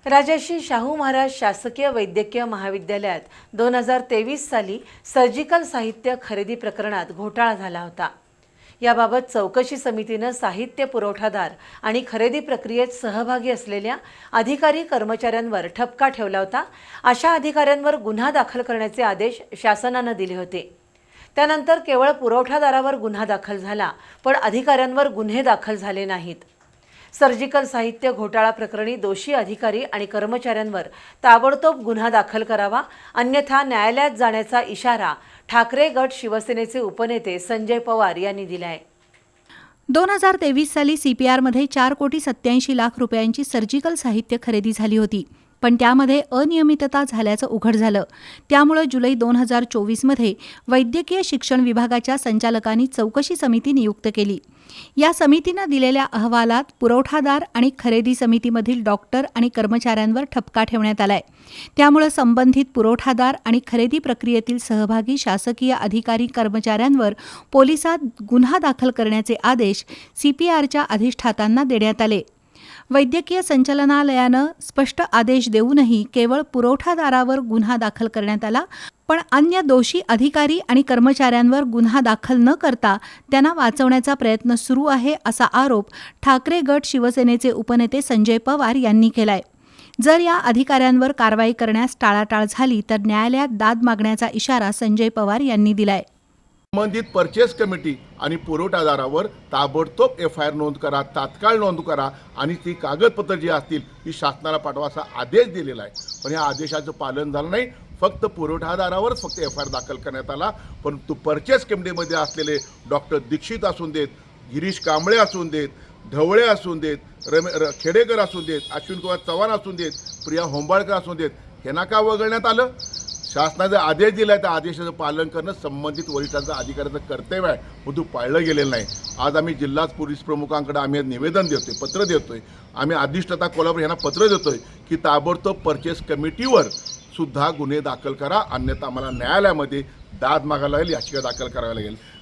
राजर्षी शाहू महाराज शासकीय वैद्यकीय महाविद्यालयात 2023 साली सर्जिकल साहित्य खरेदी प्रकरणात घोटाळा झाला होता। याबाबत चौकशी समितीने साहित्य पुरवठादार आणि खरेदी प्रक्रियेत सहभागी असलेल्या अधिकारी कर्मचाऱ्यांवर ठपका ठेवला होता। अशा अधिकाऱ्यांवर गुन्हा दाखल करण्याचे आदेश शासनाने दिले होते। त्यानंतर केवळ पुरवठादारावर गुन्हा दाखल झाला, पण अधिकाऱ्यांवर गुन्हे दाखल झाले नाहीत। सर्जिकल साहित्य घोटाळा प्रकरणी दोषी अधिकारी आणि कर्मचाऱ्यांवर ताबडतोब गुन्हा दाखल करावा, अन्यथा न्यायालयात जाण्याचा इशारा ठाकरे गट शिवसेनेचे उपनेते संजय पवार यांनी दिलाय। 2023 साली CPR-मध्ये 4,87,00,000 रुपयांची सर्जिकल साहित्य खरेदी झाली होती, पण त्यामध्ये अनियमितता झाल्याचं उघड झालं। त्यामुळे जुलै 2024मध्ये वैद्यकीय शिक्षण विभागाच्या संचालकांनी चौकशी समिती नियुक्त केली। या समितीने दिलेल्या अहवालात पुरवठादार आणि खरेदी समितीमधील डॉक्टर आणि कर्मचाऱ्यांवर ठपका ठेवण्यात आलाय। त्यामुळे संबंधित पुरवठादार आणि खरेदी प्रक्रियेतील सहभागी शासकीय अधिकारी कर्मचाऱ्यांवर पोलिसात गुन्हा दाखल करण्याचे आदेश CPR-च्या अधिष्ठातांना देण्यात आले। वैद्यकीय संचालनालयानं स्पष्ट आदेश देऊनही केवळ पुरवठादारावर गुन्हा दाखल करण्यात आला, पण अन्य दोषी अधिकारी आणि कर्मचाऱ्यांवर गुन्हा दाखल न करता त्यांना वाचवण्याचा प्रयत्न सुरू आहे, असा आरोप ठाकरे गट शिवसेनेचे उपनेते संजय पवार यांनी केलाय। जर या अधिकाऱ्यांवर कारवाई करण्यास टाळाटाळ झाली तर न्यायालयात दाद मागण्याचा इशारा संजय पवार यांनी दिलाय। संबंधित परचेस कमिटी आणि पुरवठादारावर ताबडतोब FIR नोंद करा, तात्काळ नोंद करा आणि ती कागदपत्र जी असतील ती शासनाला पाठवा असा आदेश दिलेला आहे। पण या आदेशाचं पालन झालं नाही। फक्त पुरवठादारावरच FIR दाखल करण्यात आला, पण तो परचेस कमिटीमध्ये असलेले डॉक्टर दीक्षित असून देत, गिरीश कांबळे असून देत, ढवळे असून देत, खेडेकर असून देत, अश्विन कुमार चव्हाण असून देत, प्रिया होंबाळकर असून देत, यांना का वगळण्यात आलं? शासनाचा आदेश दिला, त्या आदेशाचं पालन करणं संबंधित वरिष्ठांचं अधिकाऱ्याचं कर्तव्य आहे, पण तो पाळलं गेलेलं नाही। आज आम्ही जिल्हा पोलीस प्रमुखांकडे आम्ही निवेदन देतोय, पत्र देतोय, आम्ही अधिष्ठाता कोल्हापूर यांना पत्र देतोय की ताबडतोब परचेस कमिटीवर सुद्धा गुन्हे दाखल करा, अन्यथा आम्हाला न्यायालयामध्ये दाद मागायला लागेल, याचिका दाखल करावी लागेल।